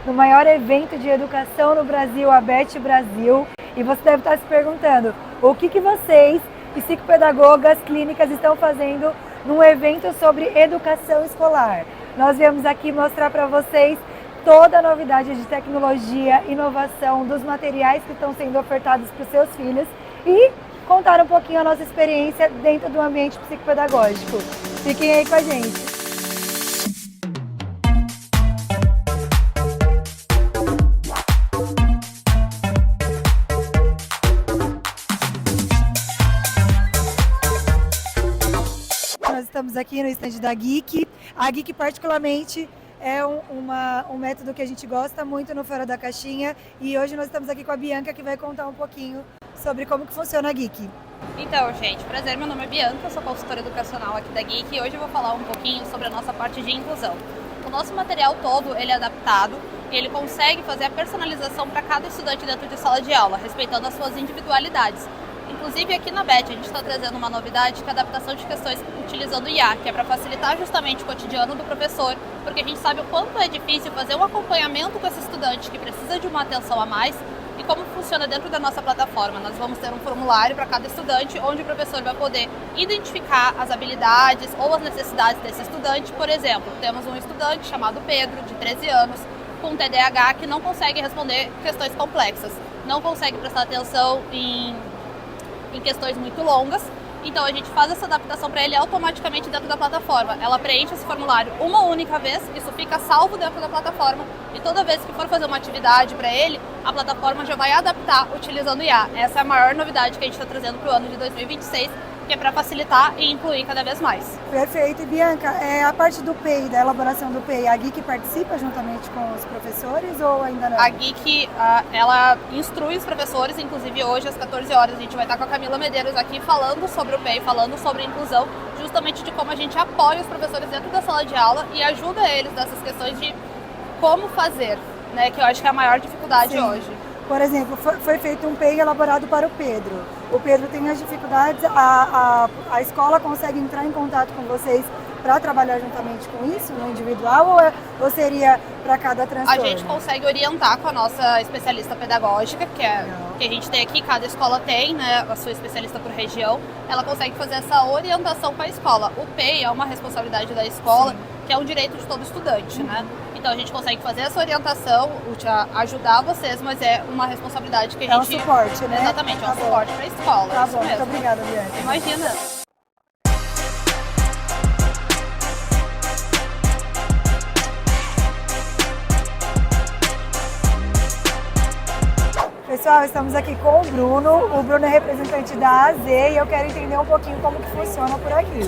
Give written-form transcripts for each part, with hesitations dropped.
no maior evento de educação no Brasil, a BET Brasil. E você deve estar se perguntando, o que vocês, psicopedagogas clínicas, estão fazendo num evento sobre educação escolar? Nós viemos aqui mostrar para vocês toda a novidade de tecnologia, inovação, dos materiais que estão sendo ofertados para os seus filhos e contar um pouquinho a nossa experiência dentro do ambiente psicopedagógico. Fiquem aí com a gente! Nós estamos aqui no stand da Geek. A Geek particularmente é um método que a gente gosta muito no Fora da Caixinha e hoje nós estamos aqui com a Bianca que vai contar um pouquinho sobre como que funciona a Geek. Então, gente, prazer, meu nome é Bianca, eu sou consultora educacional aqui da Geek e hoje eu vou falar um pouquinho sobre a nossa parte de inclusão. O nosso material todo, ele é adaptado e ele consegue fazer a personalização para cada estudante dentro de sala de aula, respeitando as suas individualidades. Inclusive aqui na BET a gente está trazendo uma novidade que é a adaptação de questões utilizando IA, que é para facilitar justamente o cotidiano do professor, porque a gente sabe o quanto é difícil fazer um acompanhamento com esse estudante que precisa de uma atenção a mais e como funciona dentro da nossa plataforma. Nós vamos ter um formulário para cada estudante, onde o professor vai poder identificar as habilidades ou as necessidades desse estudante. Por exemplo, temos um estudante chamado Pedro, de 13 anos, com TDAH, que não consegue responder questões complexas, não consegue prestar atenção em questões muito longas, então a gente faz essa adaptação para ele automaticamente dentro da plataforma. Ela preenche esse formulário uma única vez, isso fica salvo dentro da plataforma e toda vez que for fazer uma atividade para ele, a plataforma já vai adaptar utilizando IA. Essa é a maior novidade que a gente está trazendo para o ano de 2026, que é para facilitar e incluir cada vez mais. Perfeito. E Bianca, a parte do PEI, da elaboração do PEI, a Geek participa juntamente com os professores ou ainda não? A Geek, ela instrui os professores, inclusive hoje às 14 horas a gente vai estar com a Camila Medeiros aqui falando sobre o PEI, falando sobre a inclusão, justamente de como a gente apoia os professores dentro da sala de aula e ajuda eles nessas questões de como fazer, né, que eu acho que é a maior dificuldade Sim. hoje. Por exemplo, foi feito um PEI elaborado para o Pedro. O Pedro tem as dificuldades, a escola consegue entrar em contato com vocês para trabalhar juntamente com isso, no individual, ou seria para cada transtorno? A gente consegue orientar com a nossa especialista pedagógica, que a gente tem aqui, cada escola tem, né, a sua especialista por região, ela consegue fazer essa orientação para a escola. O PEI é uma responsabilidade da escola, sim, que é um direito de todo estudante, né? Então a gente consegue fazer essa orientação, ajudar vocês, mas é uma responsabilidade que a gente... É um suporte, né? Exatamente, é um suporte para a escola. Tá bom, muito obrigada, Bianca. Imagina. Pessoal, estamos aqui com o Bruno. O Bruno é representante da AZ e eu quero entender um pouquinho como que funciona por aqui.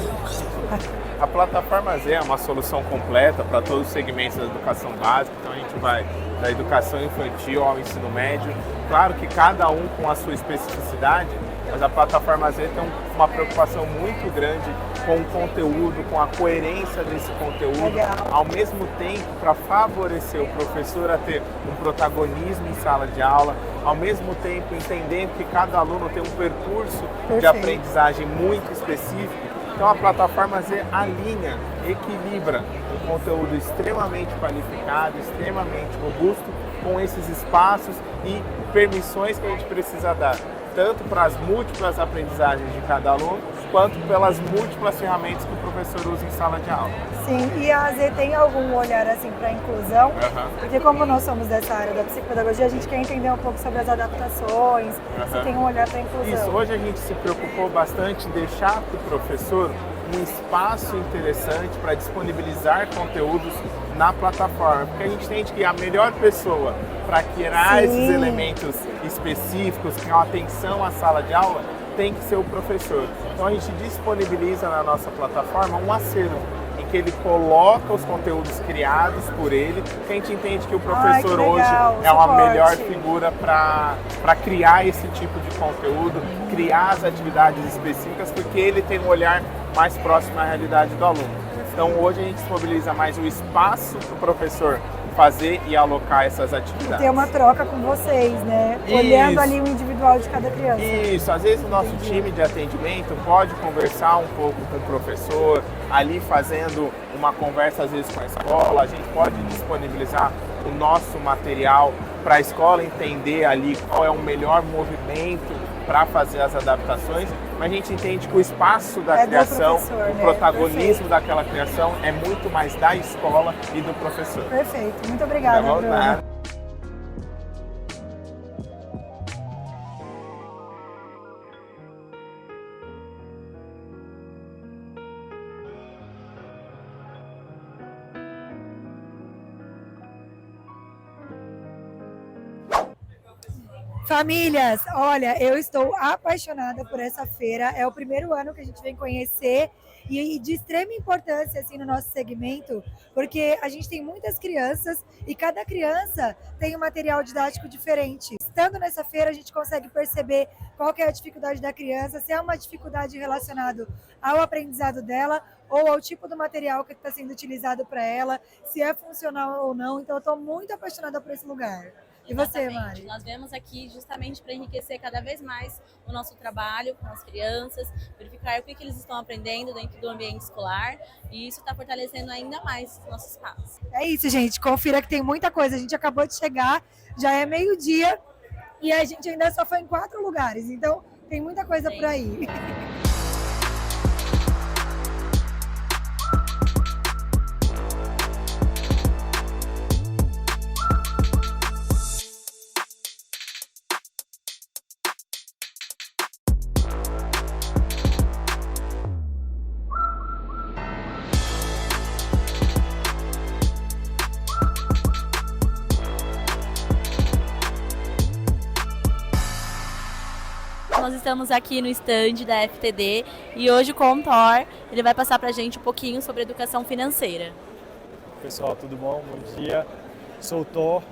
A plataforma Z é uma solução completa para todos os segmentos da educação básica, então a gente vai da educação infantil ao ensino médio. Claro que cada um com a sua especificidade, mas a plataforma Z tem uma preocupação muito grande com o conteúdo, com a coerência desse conteúdo, legal, ao mesmo tempo para favorecer o professor a ter um protagonismo em sala de aula, ao mesmo tempo entendendo que cada aluno tem um percurso de aprendizagem muito específico. Então a plataforma Z alinha, equilibra um conteúdo extremamente qualificado, extremamente robusto, com esses espaços e permissões que a gente precisa dar, tanto para as múltiplas aprendizagens de cada aluno, quanto pelas múltiplas ferramentas que o professor usa em sala de aula. Sim, e a AZ tem algum olhar assim para a inclusão? Porque como nós somos dessa área da psicopedagogia, a gente quer entender um pouco sobre as adaptações, se tem um olhar para a inclusão. Isso, hoje a gente se preocupou bastante em deixar para o professor um espaço interessante para disponibilizar conteúdos na plataforma, porque a gente entende que a melhor pessoa para criar esses elementos específicos, que é uma atenção à sala de aula, tem que ser o professor. Então a gente disponibiliza na nossa plataforma um acervo, em que ele coloca os conteúdos criados por ele, que a gente entende que o professor hoje é uma melhor figura para criar esse tipo de conteúdo, criar as atividades específicas, porque ele tem um olhar mais próximo à realidade do aluno. Então hoje a gente disponibiliza mais o espaço para o professor fazer e alocar essas atividades. Ter uma troca com vocês, né? Isso. Olhando ali o individual de cada criança. Isso, às vezes o nosso time de atendimento pode conversar um pouco com o professor, ali fazendo uma conversa às vezes com a escola, a gente pode disponibilizar o nosso material para a escola entender ali qual é o melhor movimento para fazer as adaptações, mas a gente entende que o espaço da criação, o protagonismo daquela criação é muito mais da escola e do professor. Perfeito, muito obrigada, Bruno. Famílias, olha, eu estou apaixonada por essa feira. É o primeiro ano que a gente vem conhecer e de extrema importância assim no nosso segmento, porque a gente tem muitas crianças e cada criança tem um material didático diferente. Estando nessa feira, a gente consegue perceber qual que é a dificuldade da criança, se é uma dificuldade relacionada ao aprendizado dela ou ao tipo do material que está sendo utilizado para ela, se é funcional ou não. Então, eu estou muito apaixonada por esse lugar. E você, Mari? Nós viemos aqui justamente para enriquecer cada vez mais o nosso trabalho com as crianças, verificar o que eles estão aprendendo dentro do ambiente escolar, e isso está fortalecendo ainda mais o nosso espaço. É isso, gente. Confira que tem muita coisa. A gente acabou de chegar, já é meio-dia e a gente ainda só foi em 4 lugares. Então, tem muita coisa por aí. Nós estamos aqui no stand da FTD e hoje com o Thor, ele vai passar pra gente um pouquinho sobre educação financeira. Pessoal, tudo bom? Bom dia. Sou o Thor,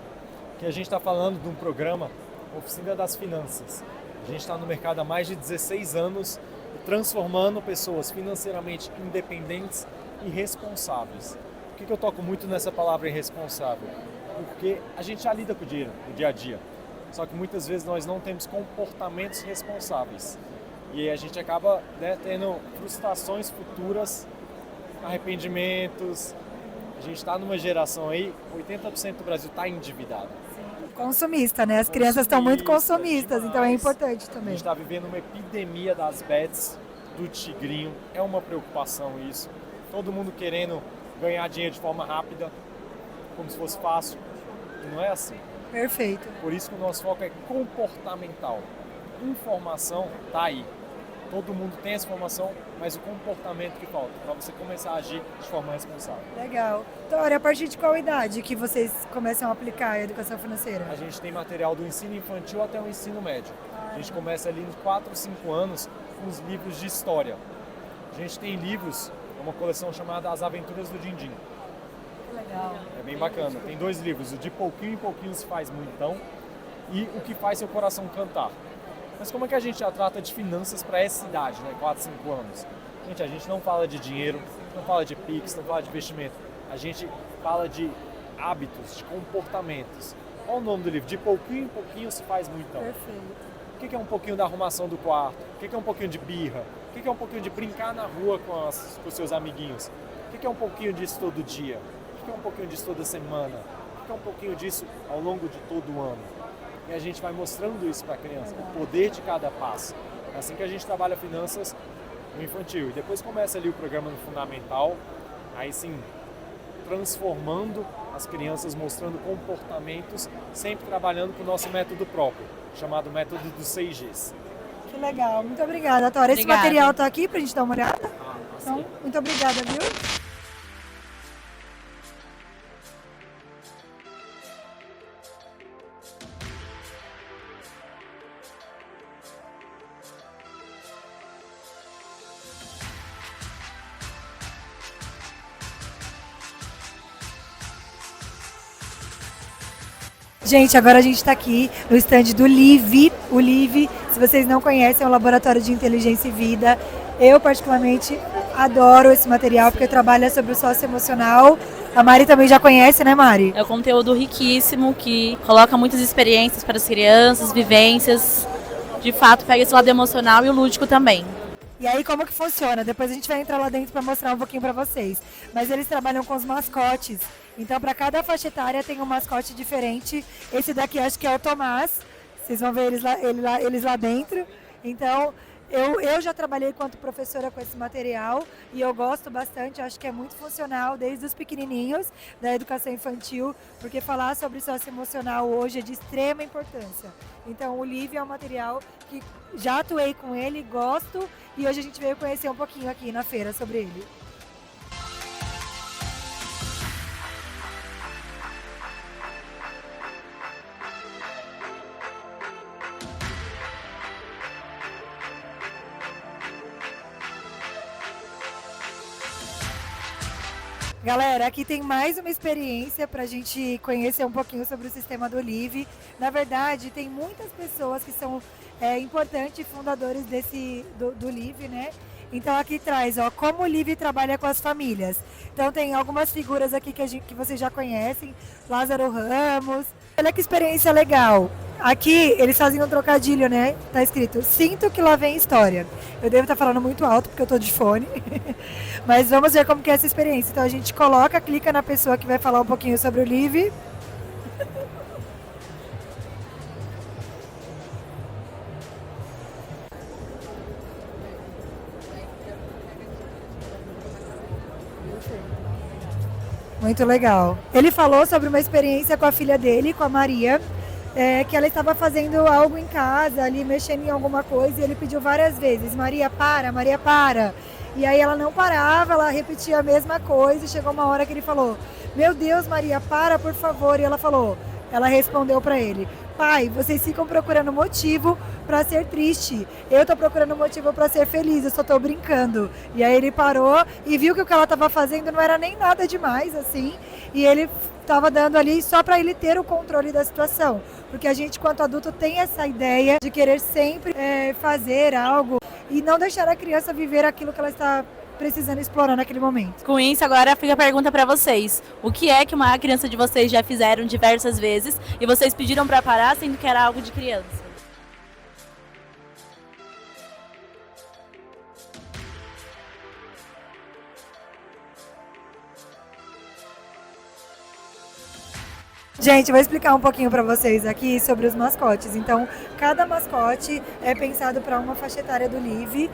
que a gente está falando de um programa Oficina das Finanças. A gente está no mercado há mais de 16 anos, transformando pessoas financeiramente independentes e responsáveis. Por que eu toco muito nessa palavra irresponsável? Porque a gente já lida com o dinheiro no dia a dia. Só que muitas vezes nós não temos comportamentos responsáveis. E a gente acaba, né, tendo frustrações futuras, arrependimentos. A gente está numa geração aí, 80% do Brasil está endividado. Consumista, né? As crianças estão muito consumistas, então é importante também. A gente está vivendo uma epidemia das bets, do tigrinho. É uma preocupação isso. Todo mundo querendo ganhar dinheiro de forma rápida, como se fosse fácil. E não é assim. Perfeito. Por isso que o nosso foco é comportamental. Informação está aí. Todo mundo tem essa informação, mas o comportamento que falta para você começar a agir de forma responsável. Legal. Tora, a partir de qual idade que vocês começam a aplicar a educação financeira? A gente tem material do ensino infantil até o ensino médio. A gente começa ali nos 4, 5 anos com os livros de história. A gente tem livros, uma coleção chamada As Aventuras do Dindim. Legal. É bem bacana. Tem 2 livros, o De Pouquinho em Pouquinho se faz muitão e O que faz seu coração cantar. Mas como é que a gente já trata de finanças para essa idade, né? 4, 5 anos? Gente, a gente não fala de dinheiro, não fala de Pix, não fala de investimento. A gente fala de hábitos, de comportamentos. Olha o nome do livro, De Pouquinho em Pouquinho se faz muitão. Perfeito. O que é um pouquinho da arrumação do quarto? O que é um pouquinho de birra? O que é um pouquinho de brincar na rua com os seus amiguinhos? O que é um pouquinho disso todo dia? O que é um pouquinho disso toda semana? O que é um pouquinho disso ao longo de todo o ano? E a gente vai mostrando isso para a criança, o poder de cada passo. É assim que a gente trabalha finanças no infantil. E depois começa ali o programa no fundamental, aí sim, transformando as crianças, mostrando comportamentos, sempre trabalhando com o nosso método próprio, chamado método dos 6 Gs. Que legal. Muito obrigada, Tora. Esse material está aqui para a gente dar uma olhada? Então, muito obrigada, viu? Gente, agora a gente está aqui no stand do LIVE. O LIVE, se vocês não conhecem, é um laboratório de inteligência e vida. Eu, particularmente, adoro esse material porque trabalha sobre o socioemocional A Mari também já conhece, né, Mari? É um conteúdo riquíssimo que coloca muitas experiências para as crianças, vivências. De fato, pega esse lado emocional e o lúdico também. E aí, como que funciona? Depois a gente vai entrar lá dentro para mostrar um pouquinho para vocês. Mas eles trabalham com os mascotes. Então, para cada faixa etária tem um mascote diferente. Esse daqui acho que é o Tomás. Vocês vão ver eles lá dentro. Então, eu já trabalhei quanto professora com esse material e eu gosto bastante, acho que é muito funcional desde os pequenininhos da educação infantil, porque falar sobre socioemocional hoje é de extrema importância. Então o Live é um material que já atuei com ele, gosto e hoje a gente veio conhecer um pouquinho aqui na feira sobre ele. Galera, aqui tem mais uma experiência para a gente conhecer um pouquinho sobre o sistema do Live. Na verdade, tem muitas pessoas que são importantes fundadores do Live, né? Então aqui traz, ó, como o Live trabalha com as famílias. Então tem algumas figuras aqui que vocês já conhecem, Lázaro Ramos. Olha que experiência legal. Aqui eles fazem um trocadilho, né? Tá escrito, sinto que lá vem história. Eu devo estar falando muito alto porque eu tô de fone. Mas vamos ver como que é essa experiência. Então a gente coloca, clica na pessoa que vai falar um pouquinho sobre o Live. Muito legal. Ele falou sobre uma experiência com a filha dele, com a Maria, que ela estava fazendo algo em casa, ali mexendo em alguma coisa, e ele pediu várias vezes, Maria, para, Maria, para. E aí ela não parava, ela repetia a mesma coisa, e chegou uma hora que ele falou, meu Deus, Maria, para, por favor. E ela respondeu para ele, pai, vocês ficam procurando motivo para ser triste. Eu tô procurando motivo para ser feliz, eu só tô brincando. E aí ele parou e viu que o que ela estava fazendo não era nem nada demais, assim. E ele estava dando ali só para ele ter o controle da situação. Porque a gente, quanto adulto, tem essa ideia de querer sempre fazer algo e não deixar a criança viver aquilo que ela está precisando explorar naquele momento. Com isso, agora fica a pergunta para vocês. O que é que uma criança de vocês já fizeram diversas vezes e vocês pediram para parar, sendo que era algo de criança? Gente, eu vou explicar um pouquinho para vocês aqui sobre os mascotes. Então, cada mascote é pensado para uma faixa etária do Live.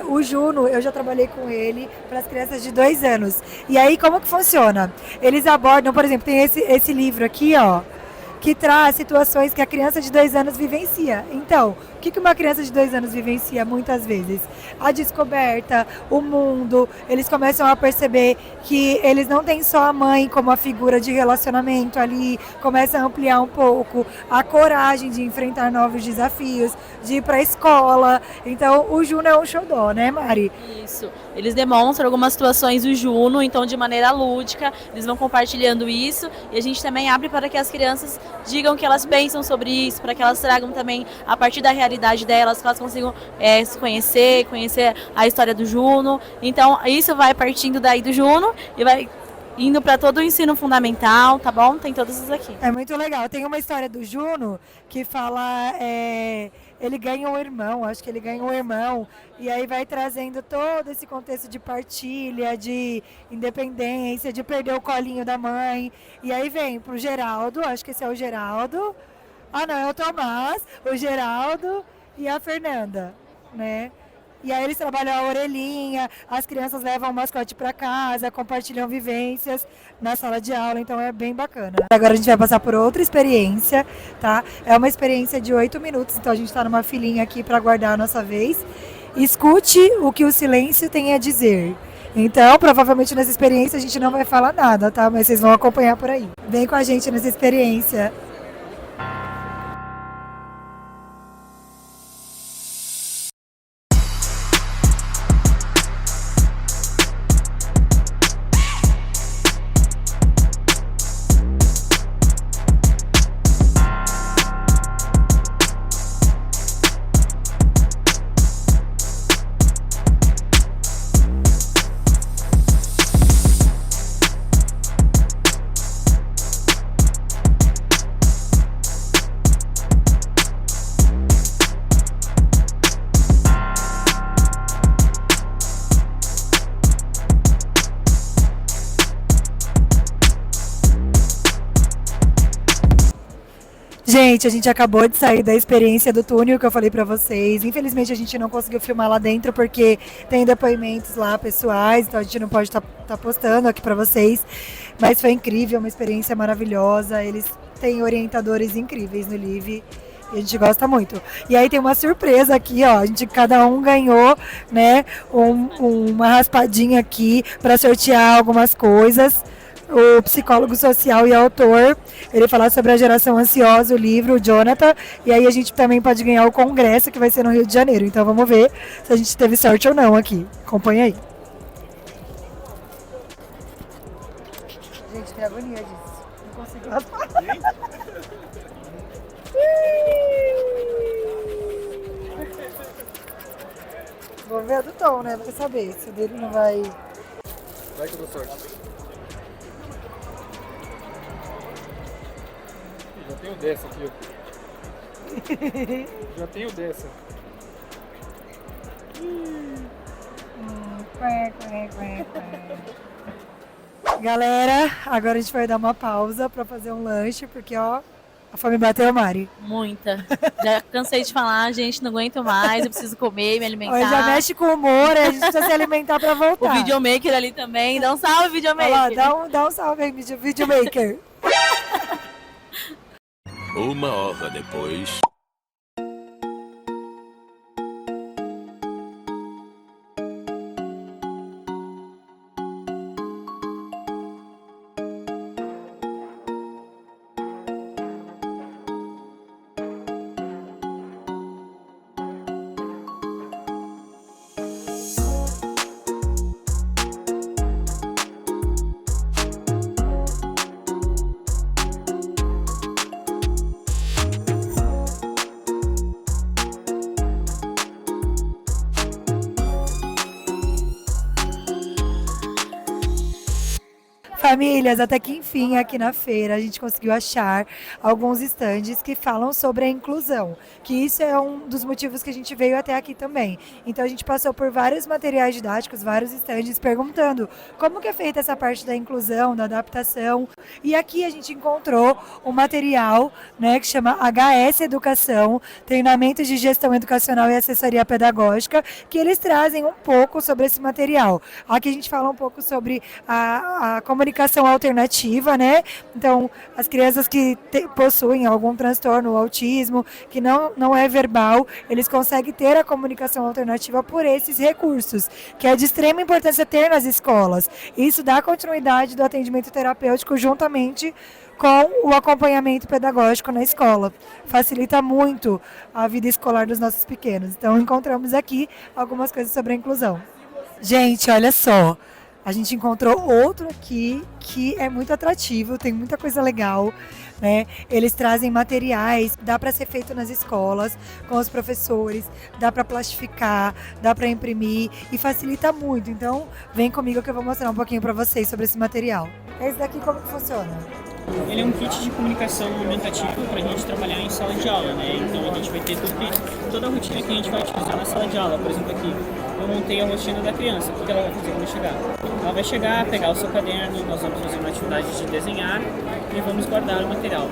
O Juno, eu já trabalhei com ele para as crianças de 2 anos. E aí, como que funciona? Eles abordam, por exemplo, tem esse livro aqui, ó, que traz situações que a criança de 2 anos vivencia. Então, o que uma criança de 2 anos vivencia muitas vezes? A descoberta, o mundo, eles começam a perceber que eles não têm só a mãe como a figura de relacionamento ali, começam a ampliar um pouco a coragem de enfrentar novos desafios, de ir para a escola. Então, o Juno é um xodó, né, Mari? Isso. Eles demonstram algumas situações do Juno, então de maneira lúdica, eles vão compartilhando isso e a gente também abre para que as crianças digam o que elas pensam sobre isso, para que elas tragam também, a partir da realidade delas, que elas consigam se conhecer a história do Juno. Então, isso vai partindo daí do Juno e vai indo para todo o ensino fundamental, tá bom? Tem todos esses aqui. É muito legal. Tem uma história do Juno que fala... ele ganha um irmão, acho que ele ganha um irmão, e aí vai trazendo todo esse contexto de partilha, de independência, de perder o colinho da mãe. E aí vem pro Geraldo, acho que esse é o Geraldo. Ah, não, é o Tomás, o Geraldo e a Fernanda, né? E aí eles trabalham a orelhinha, as crianças levam o mascote para casa, compartilham vivências na sala de aula, então é bem bacana. Agora a gente vai passar por outra experiência, tá? É uma experiência de 8 minutos, então a gente está numa filinha aqui para aguardar a nossa vez. Escute o que o silêncio tem a dizer. Então, provavelmente nessa experiência a gente não vai falar nada, tá? Mas vocês vão acompanhar por aí. Vem com a gente nessa experiência. Gente, a gente acabou de sair da experiência do túnel que eu falei pra vocês. Infelizmente a gente não conseguiu filmar lá dentro porque tem depoimentos lá pessoais, então a gente não pode estar postando aqui pra vocês. Mas foi incrível, uma experiência maravilhosa. Eles têm orientadores incríveis no Live. E a gente gosta muito. E aí tem uma surpresa aqui, ó. Cada um ganhou, né, uma raspadinha aqui para sortear algumas coisas. O psicólogo social e autor, ele falar sobre a geração ansiosa, o livro, o Jonathan. E aí a gente também pode ganhar o congresso que vai ser no Rio de Janeiro. Então vamos ver se a gente teve sorte ou não aqui. Acompanha aí. Gente, tem agonia disso. Não consigo raspar. Vou ver a do Tom, né? Vai saber se o dele não vai. Vai que eu dou sorte. Já tenho dessa aqui, ó. Já tenho dessa. Galera, agora a gente vai dar uma pausa pra fazer um lanche, porque ó, a fome bateu, Mari. Muita. Já cansei de falar, gente, não aguento mais, eu preciso comer, me alimentar. Olha, já mexe com o humor, a gente precisa se alimentar pra voltar. O videomaker ali também, dá um salve, videomaker. Olha lá, dá um salve aí, videomaker. 1 hora depois. Famílias, até que enfim, aqui na feira, a gente conseguiu achar alguns estandes que falam sobre a inclusão, que isso é um dos motivos que a gente veio até aqui também. Então a gente passou por vários materiais didáticos, vários estandes, perguntando como que é feita essa parte da inclusão, da adaptação. E aqui a gente encontrou um material, né, que chama HS Educação, Treinamento de Gestão Educacional e Assessoria Pedagógica, que eles trazem um pouco sobre esse material. Aqui a gente fala um pouco sobre a comunicação alternativa, né? Então, as crianças que possuem algum transtorno, autismo, que não é verbal, eles conseguem ter a comunicação alternativa por esses recursos, que é de extrema importância ter nas escolas. Isso dá continuidade do atendimento terapêutico juntamente com o acompanhamento pedagógico na escola. Facilita muito a vida escolar dos nossos pequenos. Então, encontramos aqui algumas coisas sobre a inclusão. Gente, olha só. A gente encontrou outro aqui que é muito atrativo, tem muita coisa legal, né? Eles trazem materiais, dá para ser feito nas escolas, com os professores, dá para plastificar, dá para imprimir e facilita muito. Então, vem comigo que eu vou mostrar um pouquinho para vocês sobre esse material. Esse daqui como que funciona? Ele é um kit de comunicação aumentativa para a gente trabalhar em sala de aula, né? Então a gente vai ter toda a rotina que a gente vai utilizar na sala de aula. Por exemplo, aqui eu montei a rotina da criança. O que ela vai fazer quando chegar? Ela vai chegar, pegar o seu caderno, nós vamos fazer uma atividade de desenhar e vamos guardar o material.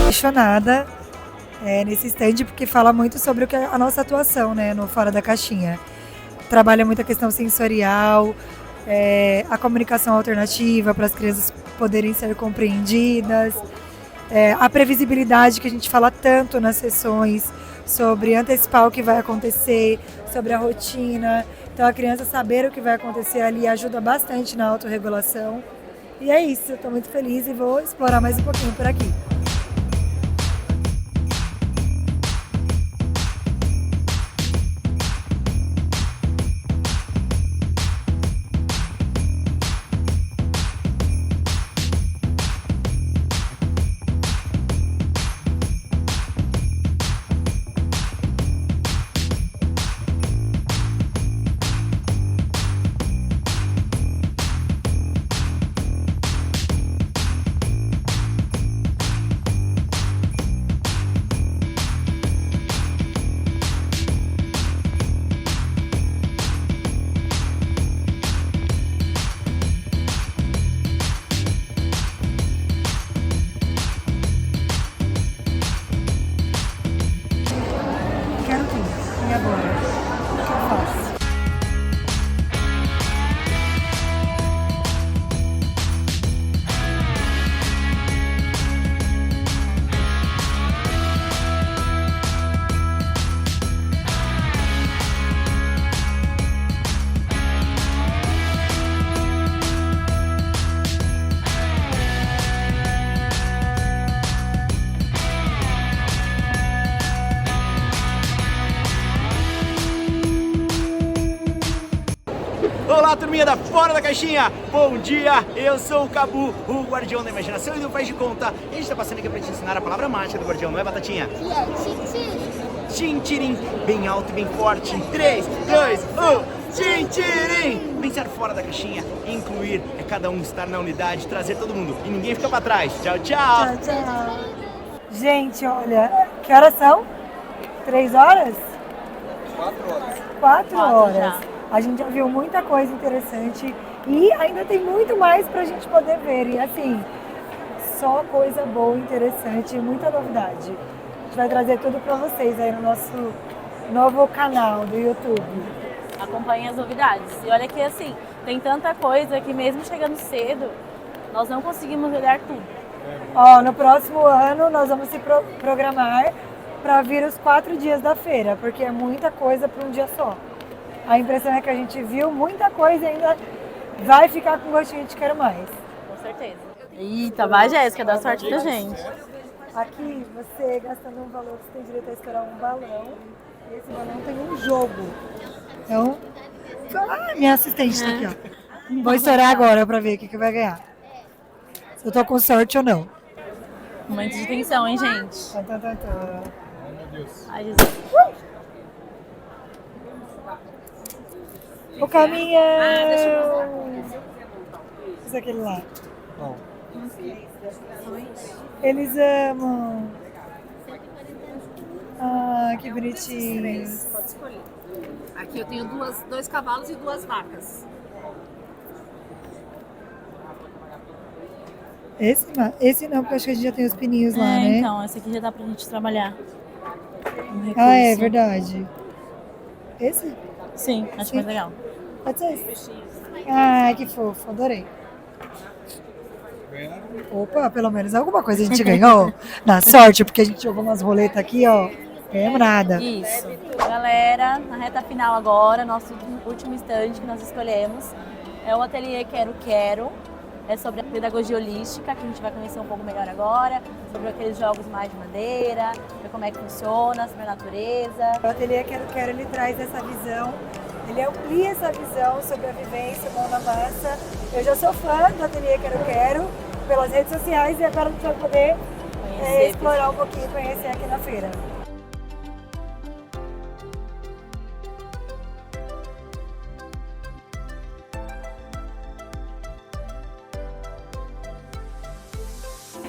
Apaixonada nesse stand porque fala muito sobre o que é a nossa atuação, né, no Fora da Caixinha. Trabalha muito a questão sensorial, a comunicação alternativa para as crianças poderem ser compreendidas, a previsibilidade que a gente fala tanto nas sessões sobre antecipar o que vai acontecer, sobre a rotina. Então a criança saber o que vai acontecer ali ajuda bastante na autorregulação. E é isso, estou muito feliz e vou explorar mais um pouquinho por aqui. Fala, turminha da Fora da Caixinha! Bom dia, eu sou o Cabu, o guardião da imaginação e do faz de conta. E a gente tá passando aqui pra te ensinar a palavra mágica do guardião, não é, Batatinha? Tintirim, bem alto e bem forte. Em 3, 2, 1, tintirim! Pensar fora da caixinha, incluir, é cada um estar na unidade, trazer todo mundo e ninguém fica pra trás. Tchau, tchau! Tchau, tchau. Gente, olha, que horas são? 3 horas? 4 horas. 4 horas. já. A gente já viu muita coisa interessante e ainda tem muito mais pra gente poder ver. E assim, só coisa boa, interessante, muita novidade. A gente vai trazer tudo pra vocês aí no nosso novo canal do YouTube. Acompanhem as novidades. E olha que assim, tem tanta coisa que mesmo chegando cedo, nós não conseguimos olhar tudo. Ó, no próximo ano nós vamos se programar para vir os 4 dias da feira, porque é muita coisa para um dia só. A impressão é que a gente viu muita coisa e ainda vai ficar com gostinho de quero mais. Com certeza. Eita, vai, Jéssica, dá sorte pra gente. Aqui, você gastando um valor, você tem direito a estourar um balão. E esse balão tem um jogo. Então, minha assistente tá aqui, ó. Vou estourar agora para ver o que vai ganhar. Se eu tô com sorte ou não. Momento de tensão, hein, gente? Tá, tá, tá, tá. Ai, Jesus. O caminhão! Isso é aquele lá. Não. Eles amam. Ah, que bonitinho. Pode escolher. Aqui eu tenho 2 cavalos e 2 vacas. Esse não, porque acho que a gente já tem os pininhos lá, né? Então, esse aqui já dá pra gente trabalhar. Ah, é verdade. Esse? Sim, acho Sim. mais legal. Pode ser esse. Ai, que fofo, adorei. Opa, pelo menos alguma coisa a gente ganhou. Na sorte, porque a gente jogou umas roletas aqui, ó. Ganhamos nada. Isso. Galera, na reta final agora, nosso último instante que nós escolhemos é o ateliê Quero. É sobre a pedagogia holística, que a gente vai conhecer um pouco melhor agora, sobre aqueles jogos mais de madeira, ver como é que funciona, sobre a natureza. O ateliê Quero, ele traz essa visão, ele amplia essa visão sobre a vivência, mão na massa. Eu já sou fã do ateliê Quero pelas redes sociais e agora a gente vai poder explorar um pouquinho e conhecer aqui na feira.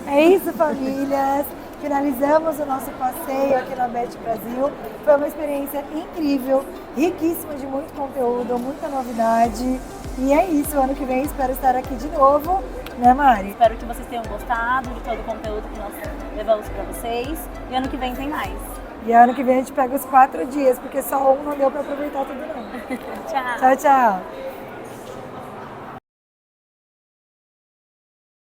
É isso, famílias! Finalizamos o nosso passeio aqui na Bet Brasil. Foi uma experiência incrível, riquíssima de muito conteúdo, muita novidade. E é isso, ano que vem espero estar aqui de novo, né, Mari? Espero que vocês tenham gostado de todo o conteúdo que nós levamos para vocês. E ano que vem tem mais. E ano que vem a gente pega os 4 dias, porque só um não deu para aproveitar tudo não. Tchau! Tchau, tchau!